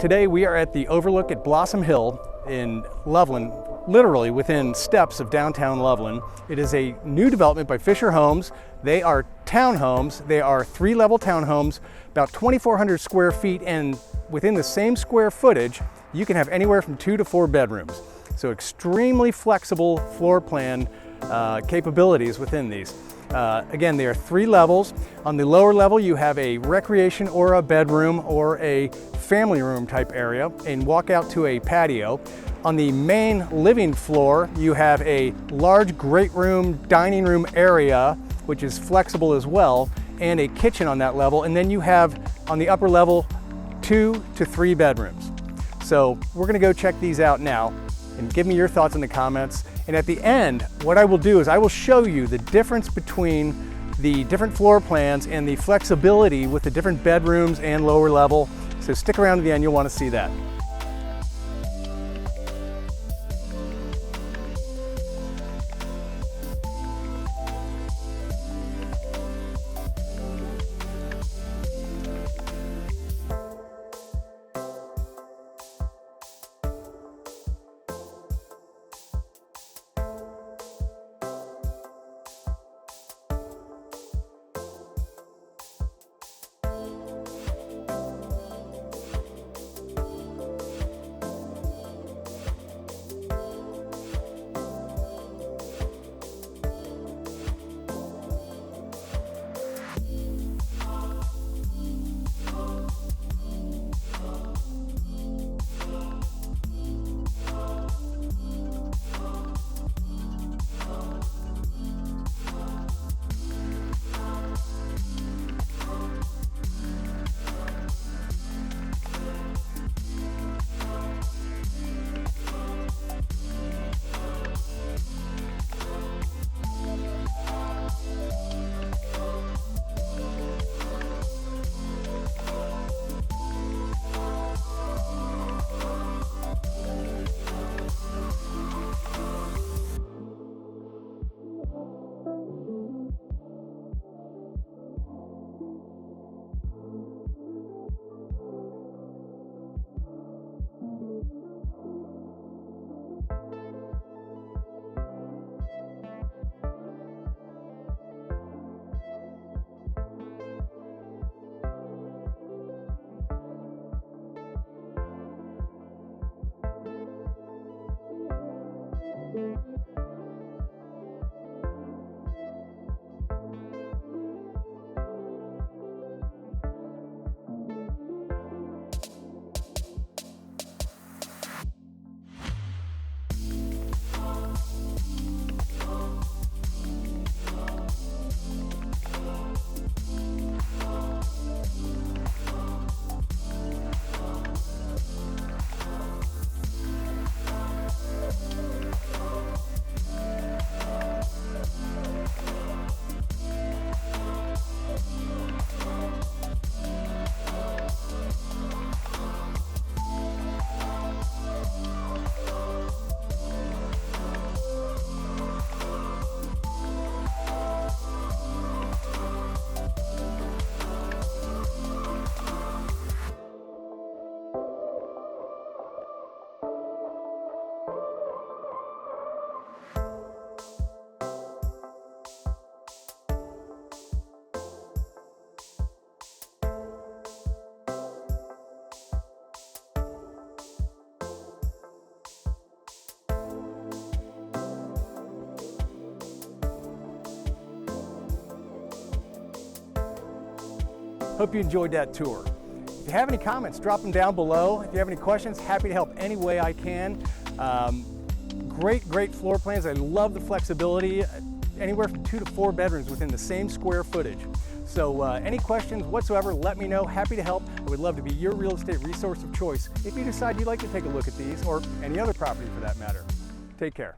Today we are at the Overlook at Blossom Hill in Loveland, literally within steps of downtown Loveland. It is a new development by Fischer Homes. They are townhomes. They are 3-level townhomes, about 2,400 square feet, and within the same square footage, you can have anywhere from 2 to 4 bedrooms. So extremely flexible floor plan capabilities within these. Again, they are 3 levels. On the lower level, you have a recreation or a bedroom or a family room type area and walk out to a patio. On the main living floor, you have a large great room, dining room area, which is flexible as well, and a kitchen on that level. And then you have on the upper level 2 to 3 bedrooms. So we're gonna go check these out now and give me your thoughts in the comments. And at the end, what I will do is I will show you the difference between the different floor plans and the flexibility with the different bedrooms and lower level. So stick around to the end, you'll want to see that. Hope you enjoyed that tour. If you have any comments, drop them down below. If you have any questions, happy to help any way I can. Great floor plans. I love the flexibility. Anywhere from 2 to 4 bedrooms within the same square footage. So any questions whatsoever, let me know. Happy to help. I would love to be your real estate resource of choice if you decide you'd like to take a look at these or any other property for that matter. Take care.